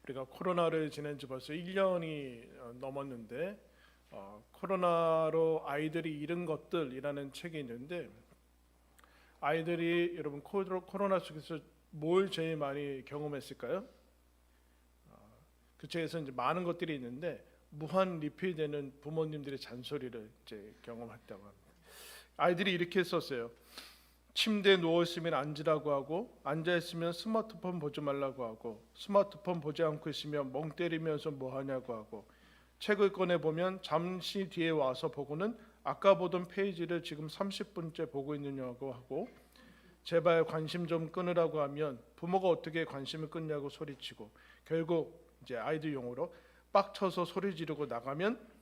우리가 코로나를 지낸 지 벌써 1년이 넘었는데 코로나로 아이들이 잃은 것들이라는 책이 있는데, 아이들이 여러분 코로나 속에서 뭘 제일 많이 경험했을까요? 그 책에서 이제 많은 것들이 있는데 무한 리필되는 부모님들의 잔소리를 이제 경험했다고 합니다. 아이들이 이렇게 썼어요. 침대에 누워 있으면 앉으라고 하고, 앉아 있으면 스마트폰 보지 말라고 하고, 스마트폰 보지 않고 있으면 멍 때리면서 뭐 하냐고 하고, 책을 꺼내 보면 잠시 뒤에 와서 보고는 아까 보던 페이지를 지금 30분째 보고 있느냐고 하고, 제발 관심 좀 끊으라고 하면 부모가 어떻게 관심을 끊냐고 소리치고, 결국 이제 아이들 용어로 빡쳐서 소리 지르고 나가면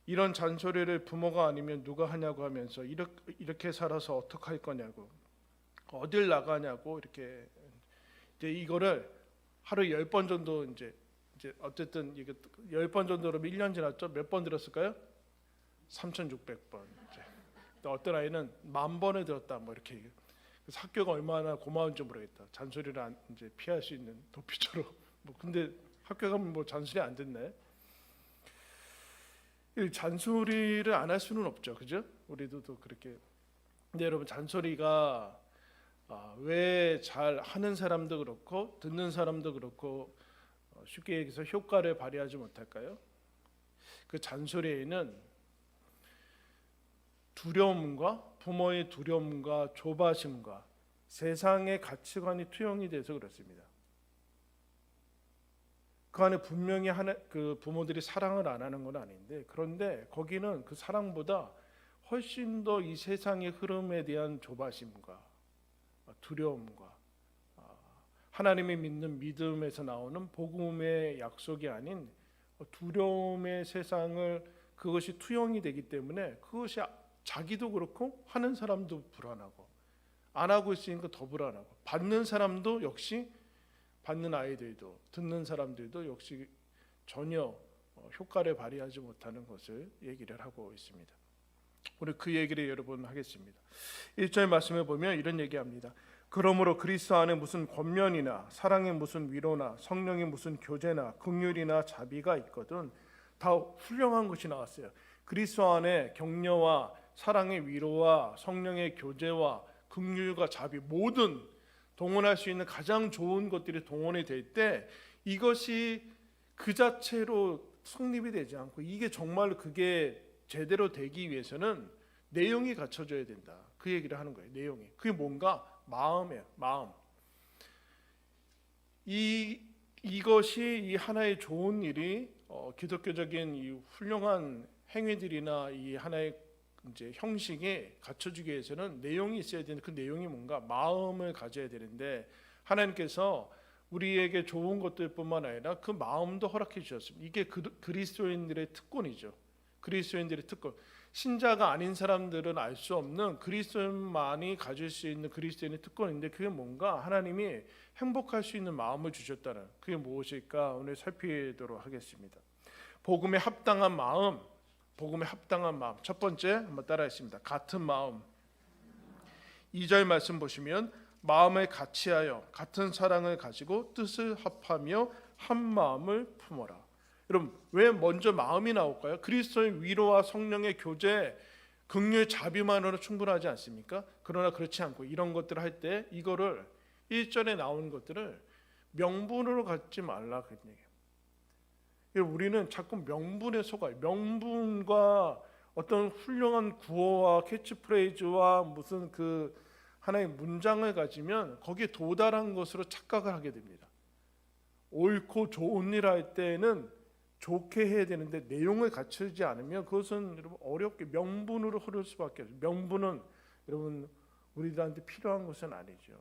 이런 잔소리를 부모가 아니면 누가 하냐고 하면서 이렇게 살아서 어떡할 거냐고, 어딜 나가냐고, 이렇게 이제 이거를 하루 10번 정도 이제 어쨌든 이게 10번 정도로 1년 지났죠. 몇 번 들었을까요? 3,600번. 어떤 아이는 10,000번을 들었다 뭐 이렇게. 그래서 학교가 얼마나 고마운지 모르겠다. 잔소리를 이제 피할 수 있는 도피처로. 뭐 근데 학교 가면 뭐 잔소리 안 듣네. 잔소리를 안 할 수는 없죠, 그죠? 우리도 또 그렇게. 근데 여러분, 잔소리가 왜 잘 하는 사람도 그렇고 듣는 사람도 그렇고 쉽게 얘기해서 효과를 발휘하지 못할까요? 그 잔소리에는 두려움과 부모의 두려움과 조바심과 세상의 가치관이 투영이 돼서 그렇습니다. 그 안에 분명히 그 부모들이 사랑을 안 하는 건 아닌데, 그런데 거기는 그 사랑보다 훨씬 더 이 세상의 흐름에 대한 조바심과 두려움과 하나님이 믿는 믿음에서 나오는 복음의 약속이 아닌 두려움의 세상을, 그것이 투영이 되기 때문에 그것이 자기도 그렇고 하는 사람도 불안하고, 안 하고 있으니까 더 불안하고, 받는 사람도 역시, 받는 아이들도 듣는 사람들도 역시 전혀 효과를 발휘하지 못하는 것을 얘기를 하고 있습니다. 우리 그 얘기를 여러분 하겠습니다. 1절 말씀에 보면 이런 얘기합니다. 그러므로 그리스도 안에 무슨 권면이나 사랑의 무슨 위로나 성령의 무슨 교제나 긍휼이나 자비가 있거든. 다 훌륭한 것이 나왔어요. 그리스도 안에 격려와 사랑의 위로와 성령의 교제와 긍휼과 자비, 모든 동원할 수 있는 가장 좋은 것들이 동원이 될 때 이것이 그 자체로 성립이 되지 않고, 이게 정말 그게 제대로 되기 위해서는 내용이 갖춰져야 된다. 그 얘기를 하는 거예요. 내용이. 그게 뭔가 마음이에요. 마음. 이것이 이 하나의 좋은 일이 기독교적인 이 훌륭한 행위들이나 이 하나의 이제 형식이 갖춰지기 위해서는 내용이 있어야 되는데, 그 내용이 뭔가 마음을 가져야 되는데, 하나님께서 우리에게 좋은 것들뿐만 아니라 그 마음도 허락해 주셨습니다. 이게 그리스도인들의 특권이죠. 그리스도인들의 특권. 신자가 아닌 사람들은 알 수 없는 그리스도인만이 가질 수 있는 그리스도인의 특권인데, 그게 뭔가 하나님이 행복할 수 있는 마음을 주셨다는, 그게 무엇일까 오늘 살피도록 하겠습니다. 복음에 합당한 마음. 복음에 합당한 마음. 첫 번째 한번 따라했습니다. 같은 마음. 2절 말씀 보시면 마음을 같이하여 같은 사랑을 가지고 뜻을 합하며 한 마음을 품어라. 여러분, 왜 먼저 마음이 나올까요? 그리스도의 위로와 성령의 교제, 긍휼 자비만으로 충분하지 않습니까? 그러나 그렇지 않고 이런 것들을 할 때 이거를 1절에 나온 것들을 명분으로 갖지 말라 그런 얘기예요. 우리는 자꾸 명분에 속아요. 명분과 어떤 훌륭한 구호와 캐치프레이즈와 무슨 그 하나의 문장을 가지면 거기에 도달한 것으로 착각을 하게 됩니다. 옳고 좋은 일 할 때는 좋게 해야 되는데 내용을 갖추지 않으면 그것은 여러분 어렵게 명분으로 흐를 수밖에 없어요. 명분은 여러분 우리들한테 필요한 것은 아니죠.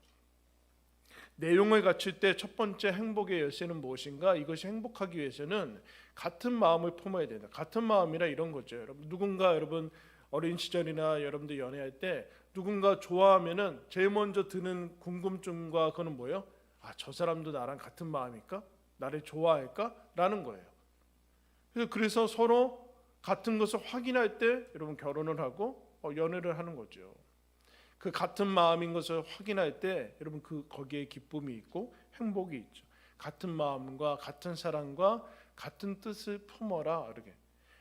내용을 갖출 때 첫 번째 행복의 열쇠는 무엇인가? 이것이 행복하기 위해서는 같은 마음을 품어야 된다. 같은 마음이라 이런 거죠. 여러분, 누군가 여러분 어린 시절이나 여러분들 연애할 때 누군가 좋아하면은 제일 먼저 드는 궁금증과 그거는 뭐예요? 저 사람도 나랑 같은 마음일까? 나를 좋아할까? 라는 거예요. 그래서 서로 같은 것을 확인할 때 여러분 결혼을 하고 연애를 하는 거죠. 그 같은 마음인 것을 확인할 때 여러분 거기에 기쁨이 있고 행복이 있죠. 같은 마음과 같은 사랑과 같은 뜻을 품어라. 이렇게.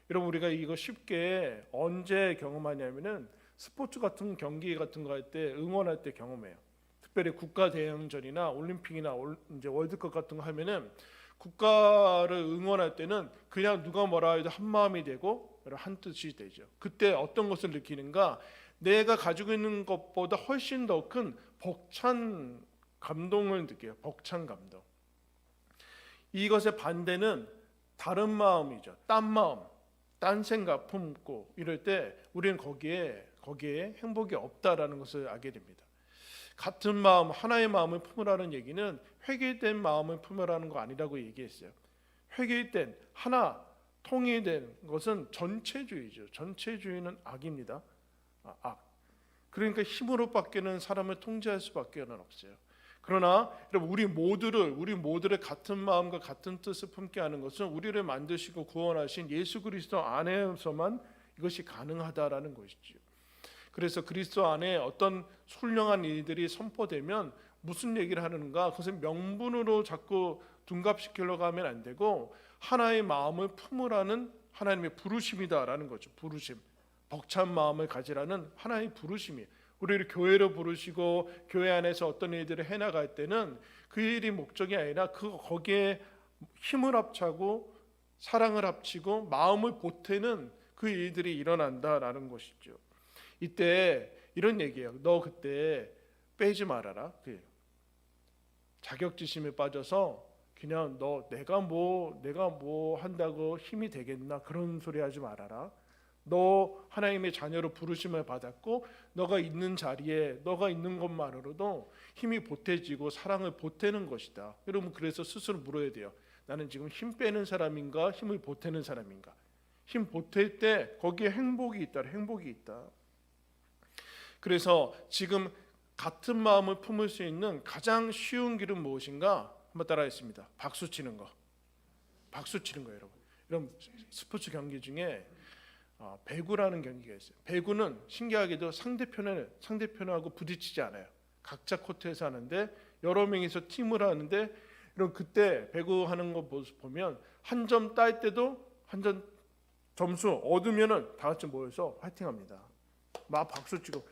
여러분 우리가 이거 쉽게 언제 경험하냐면은 스포츠 같은 경기 같은 거 할 때 응원할 때 경험해요. 특별히 국가 대항전이나 올림픽이나 이제 월드컵 같은 거 하면은 국가를 응원할 때는 그냥 누가 뭐라 해도 한 마음이 되고 한 뜻이 되죠. 그때 어떤 것을 느끼는가? 내가 가지고 있는 것보다 훨씬 더 큰 벅찬 감동을 느껴요. 벅찬 감동. 이것의 반대는 다른 마음이죠. 딴 마음, 딴 생각 품고 이럴 때 우리는 거기에 행복이 없다라는 것을 알게 됩니다. 같은 마음, 하나의 마음을 품으라는 얘기는 회개된 마음을 품으라는 거 아니라고 얘기했어요. 회개된 하나, 통일된 것은 전체주의죠. 전체주의는 악입니다. 악. 그러니까 힘으로밖에는 사람을 통제할 수밖에는 없어요. 그러나 여러분 우리 모두를 같은 마음과 같은 뜻을 품게 하는 것은 우리를 만드시고 구원하신 예수 그리스도 안에서만 이것이 가능하다라는 것이죠. 그래서 그리스도 안에 어떤 훌륭한 일들이 선포되면 무슨 얘기를 하는가? 그것을 명분으로 자꾸 둔갑시키려고 하면 안 되고 하나의 마음을 품으라는 하나님의 부르심이다라는 거죠. 부르심. 벅찬 마음을 가지라는 하나의 부르심이에요. 우리를 교회로 부르시고 교회 안에서 어떤 일들을 해나갈 때는 그 일이 목적이 아니라 거기에 힘을 합치고 사랑을 합치고 마음을 보태는 그 일들이 일어난다라는 것이죠. 이때 이런 얘기예요. 너 그때 빼지 말아라. 자격지심에 빠져서 그냥 내가 뭐 한다고 힘이 되겠나 그런 소리 하지 말아라. 너 하나님의 자녀로 부르심을 받았고 너가 있는 자리에 너가 있는 것만으로도 힘이 보태지고 사랑을 보태는 것이다. 여러분 그래서 스스로 물어야 돼요. 나는 지금 힘 빼는 사람인가 힘을 보태는 사람인가? 힘 보탤 때 거기에 행복이 있다. 행복이 있다. 그래서 지금 같은 마음을 품을 수 있는 가장 쉬운 길은 무엇인가? 한번 따라하겠습니다. 박수 치는 거. 박수 치는 거예요, 여러분. 여러분 스포츠 경기 중에 배구라는 경기가 있어요. 배구는 신기하게도 상대편하고 부딪히지 않아요. 각자 코트에서 하는데 여러 명이서 팀을 하는데 이런 그때 배구 하는 거 모습 보면 한 점 딸 때도 한 점 점수 얻으면은 다 같이 모여서 화이팅합니다. 막 박수 치고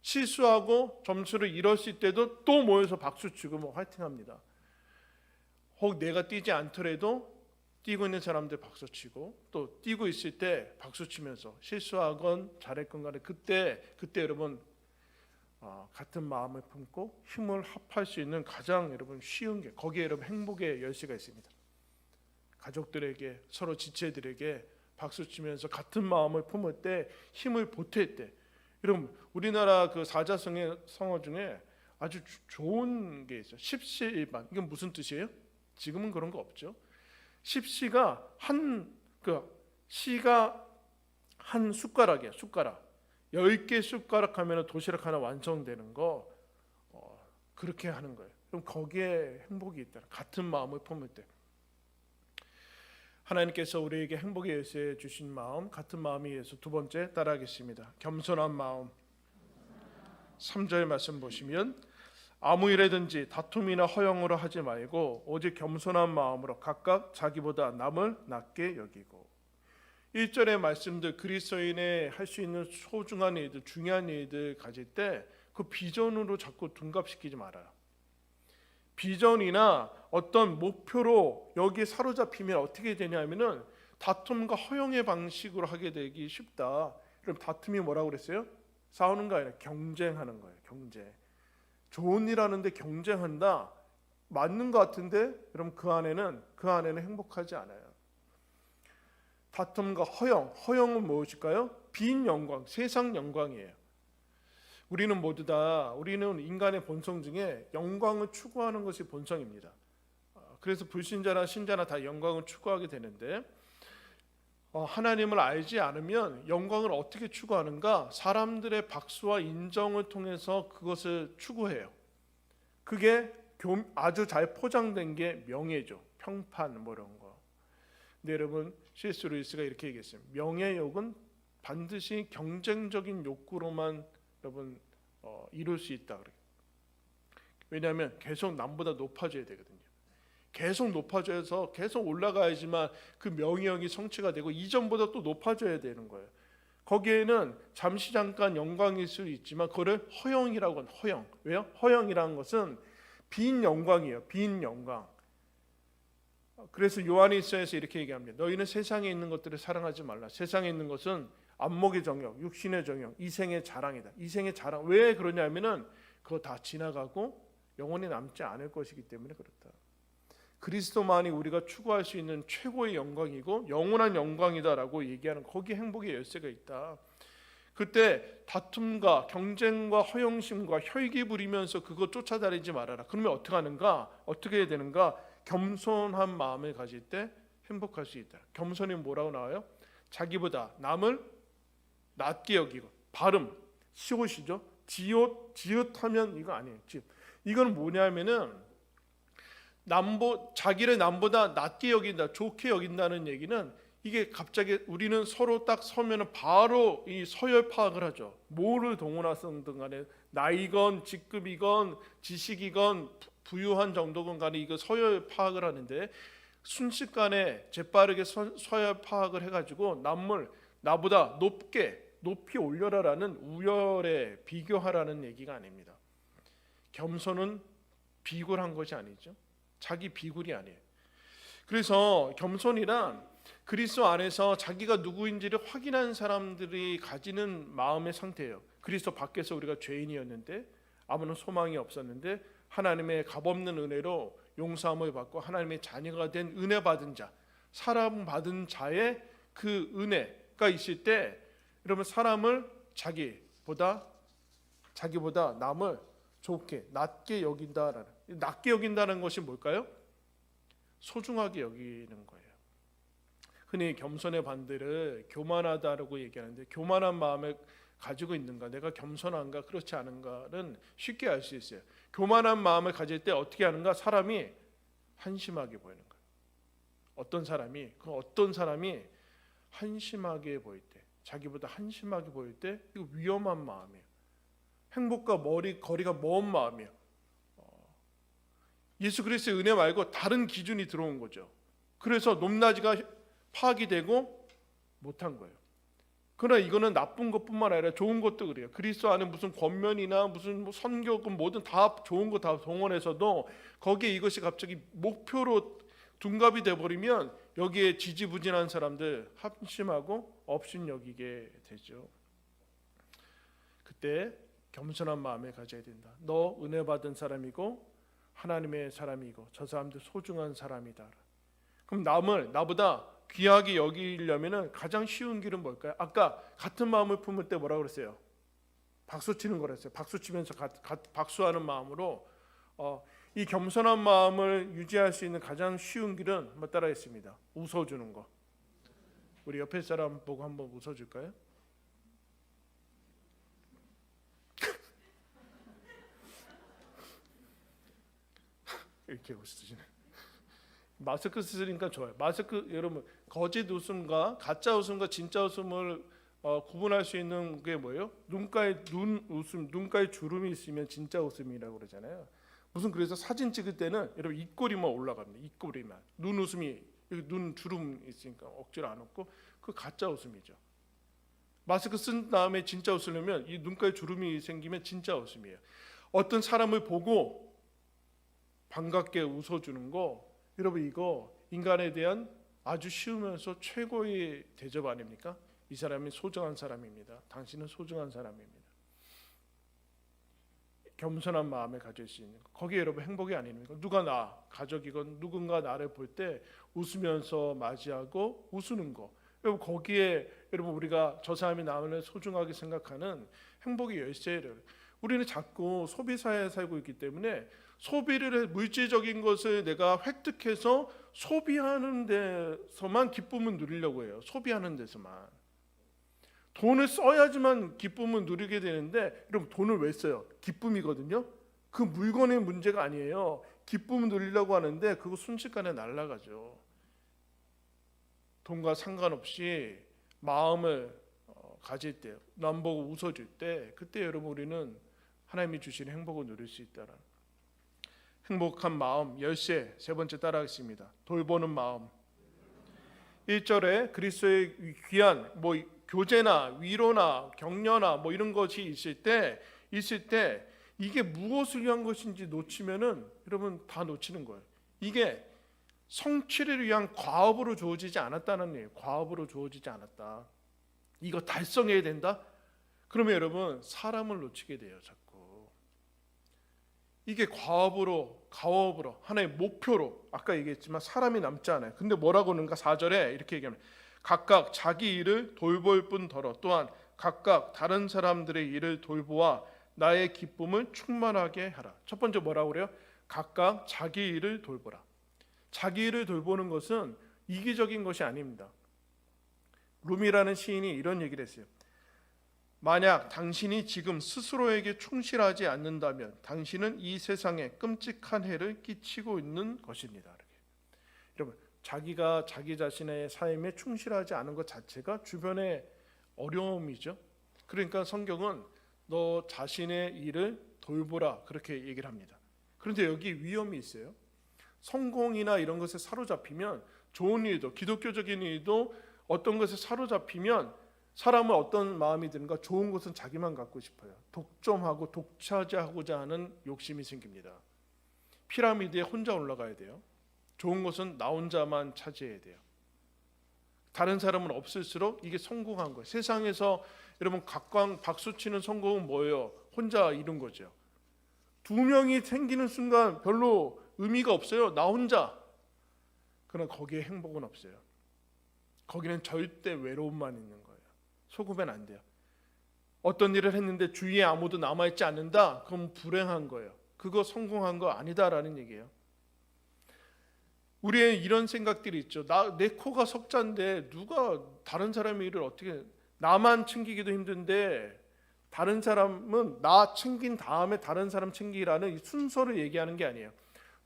실수하고 점수를 잃었을 때도 또 모여서 박수 치고 뭐 화이팅합니다. 혹 내가 뛰지 않더라도 뛰고 있는 사람들 박수 치고 또 뛰고 있을 때 박수 치면서 실수하건 잘했건 간에 그때 여러분 같은 마음을 품고 힘을 합할 수 있는 가장 여러분 쉬운 게 거기에 여러분 행복의 열쇠가 있습니다. 가족들에게 서로 지체들에게 박수 치면서 같은 마음을 품을 때 힘을 보탤 때 여러분 우리나라 그 사자성의 성어 중에 아주 좋은 게 있어요. 십시일반. 이건 무슨 뜻이에요? 지금은 그런 거 없죠. 십시가 시가 한 숟가락이야. 숟가락 10개 숟가락 하면 도시락 하나 완성되는 거 그렇게 하는 거예요. 그럼 거기에 행복이 있다. 같은 마음을 품을 때 하나님께서 우리에게 행복의 열쇠 주신 마음 같은 마음이 예수. 두 번째 따라하겠습니다. 겸손한 마음. 3절 말씀 보시면 아무 일에든지 다툼이나 허영으로 하지 말고 오직 겸손한 마음으로 각각 자기보다 남을 낮게 여기고 1절의 말씀들 그리스도인의 할 수 있는 소중한 일들 중요한 일들 가질 때 그 비전으로 자꾸 둔갑시키지 말아요. 비전이나 어떤 목표로 여기에 사로잡히면 어떻게 되냐면은 다툼과 허영의 방식으로 하게 되기 쉽다. 그럼 다툼이 뭐라고 그랬어요? 싸우는 거 아니라 경쟁하는 거예요. 경쟁. 좋은 일 하는데 경쟁한다. 맞는 것 같은데 여러분 그 안에는 행복하지 않아요. 다툼과 허영은 무엇일까요? 빈 영광, 세상 영광이에요. 우리는 인간의 본성 중에 영광을 추구하는 것이 본성입니다. 그래서 불신자나 신자나 다 영광을 추구하게 되는데 하나님을 알지 않으면 영광을 어떻게 추구하는가? 사람들의 박수와 인정을 통해서 그것을 추구해요. 그게 아주 잘 포장된 게 명예죠. 평판 뭐 이런 거. 근데 여러분 C.S. 루이스가 이렇게 얘기했어요. 명예욕은 반드시 경쟁적인 욕구로만 여러분 이룰 수 있다. 왜냐하면 계속 남보다 높아져야 되거든요. 계속 높아져서 계속 올라가야지만 그 명예형이 성취가 되고 이전보다 또 높아져야 되는 거예요. 거기에는 잠시 잠깐 영광일 수 있지만 그거를 허영이라고 하는 허영. 왜요? 허영이라는 것은 빈 영광이에요. 빈 영광. 그래서 요한일서에서 이렇게 얘기합니다. 너희는 세상에 있는 것들을 사랑하지 말라. 세상에 있는 것은 안목의 정욕, 육신의 정욕, 이생의 자랑이다. 이생의 자랑. 왜 그러냐면은 그거 다 지나가고 영원히 남지 않을 것이기 때문에 그렇다. 그리스도만이 우리가 추구할 수 있는 최고의 영광이고 영원한 영광이다라고 얘기하는 거기에 행복의 열쇠가 있다. 그때 다툼과 경쟁과 허영심과 혈기 부리면서 그거 쫓아다니지 말아라. 그러면 어떻게 하는가? 어떻게 해야 되는가? 겸손한 마음을 가질 때 행복할 수 있다. 겸손이 뭐라고 나와요? 자기보다 남을 낮게 여기고. 발음 시옷이죠. 지읒하면 이거 아니에요. 이건 뭐냐면은 자기를 남보다 낮게 여긴다, 좋게 여긴다는 얘기는 이게 갑자기 우리는 서로 딱 서면은 바로 이 서열 파악을 하죠. 뭐를 동원하든 간에 나이건 직급이건 지식이건 부유한 정도건 간에 이거 서열 파악을 하는데 순식간에 재빠르게 서열 파악을 해가지고 남을 나보다 높이 올려라라는 우열에 비교하라는 얘기가 아닙니다. 겸손은 비굴한 것이 아니죠. 자기 비굴이 아니에요. 그래서 겸손이란 그리스도 안에서 자기가 누구인지를 확인한 사람들이 가지는 마음의 상태예요. 그리스도 밖에서 우리가 죄인이었는데 아무런 소망이 없었는데 하나님의 값없는 은혜로 용서함을 받고 하나님의 자녀가 된 은혜 받은 자, 사랑 받은 자의 그 은혜가 있을 때 여러분 사람을 자기보다 남을 좋게 낮게 여긴다라는, 낮게 여긴다는 것이 뭘까요? 소중하게 여기는 거예요. 흔히 겸손의 반대를 교만하다라고 얘기하는데 교만한 마음을 가지고 있는가, 내가 겸손한가 그렇지 않은가는 쉽게 알 수 있어요. 교만한 마음을 가질 때 어떻게 하는가? 사람이 한심하게 보이는 거예요. 어떤 사람이 한심하게 보일 때, 자기보다 한심하게 보일 때 이거 위험한 마음이에요. 행복과 거리가 먼 마음이에요. 예수 그리스도의 은혜 말고 다른 기준이 들어온 거죠. 그래서 높낮이가 파악이 되고 못한 거예요. 그러나 이거는 나쁜 것뿐만 아니라 좋은 것도 그래요. 그리스도 안에 무슨 권면이나 무슨 선교금 뭐든 다 좋은 거 다 동원해서도 거기에 이것이 갑자기 목표로 둔갑이 돼버리면 여기에 지지부진한 사람들 한심하고 업신여기게 되죠. 그때 겸손한 마음을 가져야 된다. 너 은혜 받은 사람이고 하나님의 사람이고 저 사람들 소중한 사람이다. 그럼 남을 나보다 귀하게 여기려면은 가장 쉬운 길은 뭘까요? 아까 같은 마음을 품을 때 뭐라고 그랬어요? 박수 치는 거랬어요. 박수 치면서 박수하는 마음으로 이 겸손한 마음을 유지할 수 있는 가장 쉬운 길은 뭐 따라했습니다. 웃어주는 거. 우리 옆에 사람 보고 한번 웃어줄까요? 이렇게 웃으시네. 마스크 쓰니까 좋아요. 마스크 여러분 거짓 웃음과 가짜 웃음과 진짜 웃음을 구분할 수 있는 게 뭐예요? 눈가에 주름이 있으면 진짜 웃음이라고 그러잖아요. 무슨 그래서 사진 찍을 때는 여러분 입꼬리만 올라갑니다. 입꼬리만. 눈 웃음이 눈 주름 있으니까 억지로 안 웃고 그 가짜 웃음이죠. 마스크 쓴 다음에 진짜 웃으려면 이 눈가에 주름이 생기면 진짜 웃음이에요. 어떤 사람을 보고 반갑게 웃어주는 거 여러분 이거 인간에 대한 아주 쉬우면서 최고의 대접 아닙니까? 이 사람이 소중한 사람입니다. 당신은 소중한 사람입니다. 겸손한 마음을 가질 수 있는 거. 거기에 여러분 행복이 아닙니까? 누가 나, 가족이건 누군가 나를 볼 때 웃으면서 맞이하고 웃는 거. 여러분 거기에 여러분 우리가 저 사람이 나를 소중하게 생각하는 행복의 열쇠를 우리는 자꾸 소비사회에 살고 있기 때문에 소비를 물질적인 것을 내가 획득해서 소비하는 데서만 기쁨을 누리려고 해요. 소비하는 데서만. 돈을 써야지만 기쁨을 누리게 되는데 여러분 돈을 왜 써요? 기쁨이거든요. 그 물건의 문제가 아니에요. 기쁨을 누리려고 하는데 그거 순식간에 날아가죠. 돈과 상관없이 마음을 가질 때, 남 보고 웃어줄 때 그때 여러분 우리는 하나님이 주시는 행복을 누릴 수 있다는 행복한 마음, 열쇠, 세 번째 따라하겠습니다. 돌보는 마음. 1절에 그리스도의 귀한 교제나 위로나 격려나 이런 것이 있을 때 이게 무엇을 위한 것인지 놓치면은 여러분 다 놓치는 거예요. 이게 성취를 위한 과업으로 주어지지 않았다는 얘기예요. 과업으로 주어지지 않았다. 이거 달성해야 된다? 그러면 여러분 사람을 놓치게 돼요. 자꾸. 이게 과업으로 하나의 목표로 아까 얘기했지만 사람이 남지 않아요. 근데 뭐라고 하는가? 4절에 이렇게 얘기합니다. 각각 자기 일을 돌볼 뿐더러 또한 각각 다른 사람들의 일을 돌보아 나의 기쁨을 충만하게 하라. 첫 번째 뭐라고 그래요? 각각 자기 일을 돌보라. 자기 일을 돌보는 것은 이기적인 것이 아닙니다. 룸이라는 시인이 이런 얘기를 했어요. 만약 당신이 지금 스스로에게 충실하지 않는다면 당신은 이 세상에 끔찍한 해를 끼치고 있는 것입니다. 이렇게. 여러분, 자기가 자기 자신의 삶에 충실하지 않은 것 자체가 주변의 어려움이죠. 그러니까 성경은 너 자신의 일을 돌보라 그렇게 얘기를 합니다. 그런데 여기 위험이 있어요. 성공이나 이런 것에 사로잡히면 좋은 일도 기독교적인 일도 어떤 것에 사로잡히면 사람은 어떤 마음이 드는가? 좋은 것은 자기만 갖고 싶어요. 독점하고 독차지하고자 하는 욕심이 생깁니다. 피라미드에 혼자 올라가야 돼요. 좋은 것은 나 혼자만 차지해야 돼요. 다른 사람은 없을수록 이게 성공한 거예요. 세상에서 여러분 각광 박수치는 성공은 뭐예요? 혼자 이룬 거죠. 두 명이 생기는 순간 별로 의미가 없어요. 나 혼자. 그러나 거기에 행복은 없어요. 거기는 절대 외로움만 있는 거예요. 속으면 안 돼요. 어떤 일을 했는데 주위에 아무도 남아있지 않는다? 그건 불행한 거예요. 그거 성공한 거 아니다라는 얘기예요. 우리의 이런 생각들이 있죠. 내 코가 석자인데 누가 다른 사람의 일을 어떻게 나만 챙기기도 힘든데 다른 사람은 나 챙긴 다음에 다른 사람 챙기라는 이 순서를 얘기하는 게 아니에요.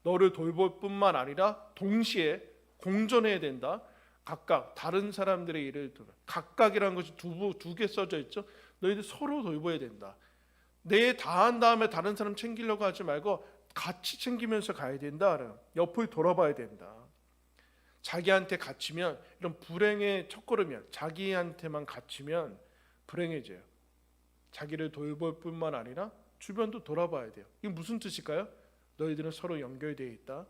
너를 돌볼 뿐만 아니라 동시에 공존해야 된다. 각각 다른 사람들의 일을 돌봐. 각각이라는 것이 두 개 써져 있죠. 너희들 서로 돌봐야 된다. 내 다 한 다음에 다른 사람 챙기려고 하지 말고 같이 챙기면서 가야 된다. 옆을 돌아봐야 된다. 자기한테 갇히면 이런 불행의 첫걸음이야. 자기한테만 갇히면 불행해져요. 자기를 돌볼 뿐만 아니라 주변도 돌아봐야 돼요. 이게 무슨 뜻일까요? 너희들은 서로 연결되어 있다.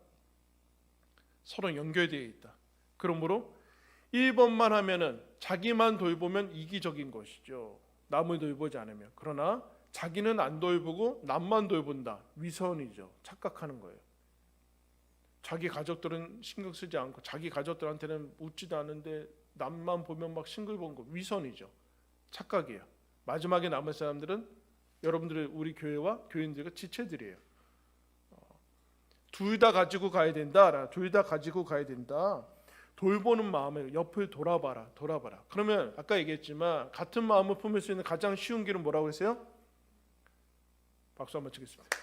서로 연결되어 있다. 그러므로 1번만 하면은 자기만 돌보면 이기적인 것이죠. 남을 돌보지 않으면. 그러나 자기는 안 돌보고 남만 돌본다. 위선이죠. 착각하는 거예요. 자기 가족들은 신경 쓰지 않고 자기 가족들한테는 묻지도 않는데 남만 보면 막 싱글벙글. 위선이죠. 착각이에요. 마지막에 남을 사람들은 여러분들의 우리 교회와 교인들과 지체들이에요. 둘 다 가지고 가야 된다. 둘 다 가지고 가야 된다. 돌보는 마음을 옆을 돌아봐라. 그러면 아까 얘기했지만 같은 마음을 품을 수 있는 가장 쉬운 길은 뭐라고 했어요? 박수 한번 치겠습니다.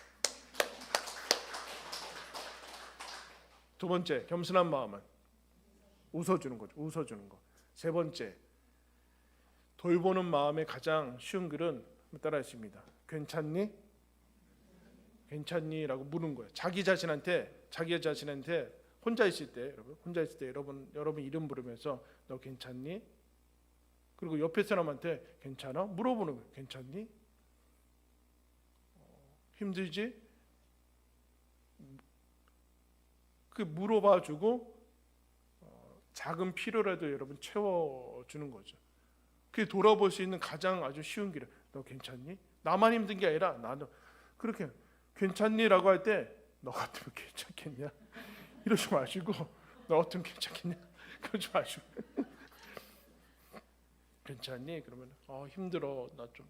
두 번째, 겸손한 마음은 웃어주는 거죠. 웃어주는 거. 세 번째, 돌보는 마음의 가장 쉬운 길은 따라하십니다. 괜찮니? 괜찮니? 라고 물은 거예요. 자기 자신한테 혼자 있을 때 여러분 이름 부르면서 너 괜찮니? 그리고 옆에 사람한테 괜찮아? 물어보는 거예요. 괜찮니? 힘들지? 그 물어봐주고 작은 필요라도 여러분 채워주는 거죠. 그게 돌아볼 수 있는 가장 아주 쉬운 길이에요. 너 괜찮니? 나만 힘든 게 아니라 나도 그렇게 괜찮니?라고 할 때 너 같으면 괜찮겠냐? 이러지 마시고 너 같으면 괜찮겠냐? 그러지 마시고 괜찮니? 그러면 힘들어 나 좀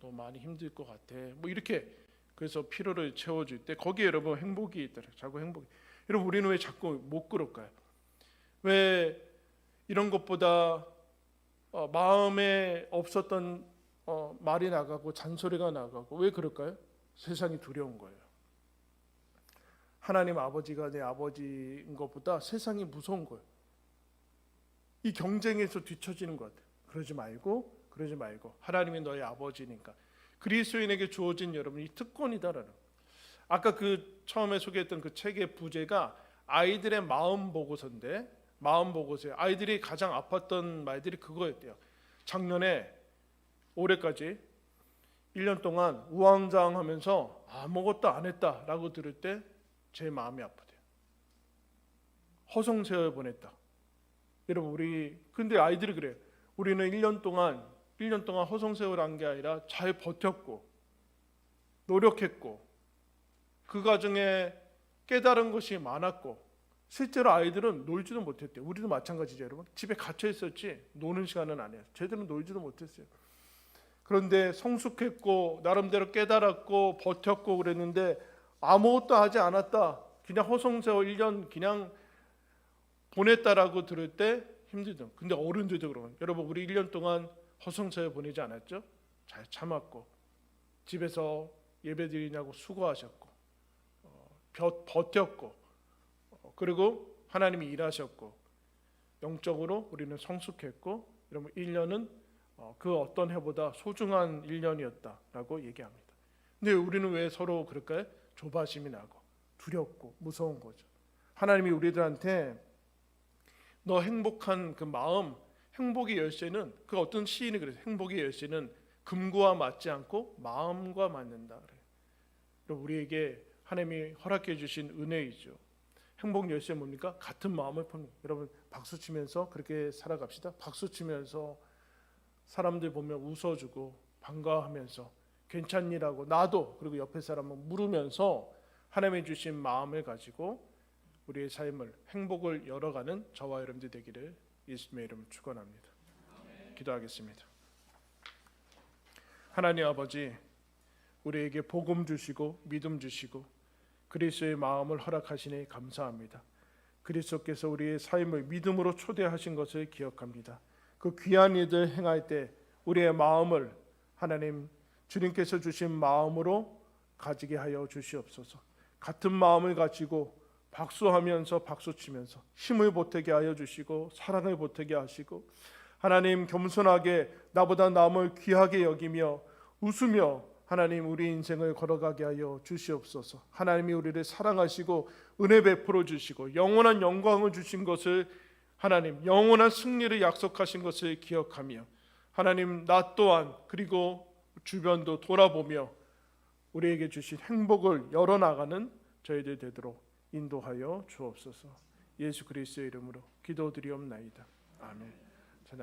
너 많이 힘들 것 같아. 이렇게 그래서 필요를 채워줄 때 거기에 여러분 행복이 있더라고요. 자꾸 행복이. 여러분 우리는 왜 자꾸 못 그럴까요? 왜 이런 것보다 마음에 없었던 말이 나가고 잔소리가 나가고 왜 그럴까요? 세상이 두려운 거예요. 하나님 아버지가 내 아버지인 것보다 세상이 무서운 거예요. 이 경쟁에서 뒤처지는 것 같아요. 그러지 말고 하나님이 너의 아버지니까 그리스도인에게 주어진 여러분 이 특권이다라는. 아까 그 처음에 소개했던 그 책의 부제가 아이들의 마음 보고서인데, 마음 보고서에 아이들이 가장 아팠던 말들이 그거였대요. 작년에 올해까지 1년 동안 우왕좌왕하면서 아무것도 안 했다라고 들을 때 제 마음이 아프대요. 허송세월 보냈다. 여러분, 우리 근데 아이들이 그래요. 우리는 1년 동안 허송세월 한 게 아니라 잘 버텼고 노력했고 그 과정에 깨달은 것이 많았고, 실제로 아이들은 놀지도 못했대요. 우리도 마찬가지죠, 여러분. 집에 갇혀 있었지 노는 시간은 안 해요. 제대로 놀지도 못했어요. 그런데 성숙했고 나름대로 깨달았고 버텼고 그랬는데 아무것도 하지 않았다, 그냥 허송세월 1년 그냥 보냈다라고 들을 때 힘들죠. 근데 어른들도 그러면, 여러분 우리 1년 동안 허송세월 보내지 않았죠? 잘 참았고 집에서 예배드리냐고 수고하셨고 버텼고 그리고 하나님이 일하셨고 영적으로 우리는 성숙했고, 여러분 1년은 그 어떤 해보다 소중한 1년이었다라고 얘기합니다. 근데 우리는 왜 서로 그럴까요? 조바심이 나고 두렵고 무서운 거죠. 하나님이 우리들한테 너 행복한 그 마음, 행복의 열쇠는, 그 어떤 시인이 그래서 행복의 열쇠는 금고와 맞지 않고 마음과 맞는다 그래요. 그럼 우리에게 하나님이 허락해 주신 은혜이죠. 행복 열쇠 뭡니까? 같은 마음을 푸는. 여러분 박수 치면서 그렇게 살아갑시다. 박수 치면서 사람들 보면 웃어주고 반가워하면서 괜찮니라고 나도, 그리고 옆에 사람을 물으면서 하나님이 주신 마음을 가지고 우리의 삶을, 행복을 열어가는 저와 여러분들 되기를 예수님의 이름으로 축원합니다. 기도하겠습니다. 하나님 아버지, 우리에게 복음 주시고 믿음 주시고 그리스도의 마음을 허락하시니 감사합니다. 그리스도께서 우리의 삶을 믿음으로 초대하신 것을 기억합니다. 그 귀한 일들 행할 때 우리의 마음을 하나님 주님께서 주신 마음으로 가지게 하여 주시옵소서. 같은 마음을 가지고 박수하면서 박수치면서 힘을 보태게 하여 주시고 사랑을 보태게 하시고, 하나님 겸손하게 나보다 남을 귀하게 여기며 웃으며 하나님 우리 인생을 걸어가게 하여 주시옵소서. 하나님이 우리를 사랑하시고 은혜 베풀어 주시고 영원한 영광을 주신 것을, 하나님 영원한 승리를 약속하신 것을 기억하며 하나님 나 또한 그리고 주변도 돌아보며 우리에게 주신 행복을 열어나가는 저희들 되도록 인도하여 주옵소서. 예수 그리스도의 이름으로 기도드리옵나이다. 아멘.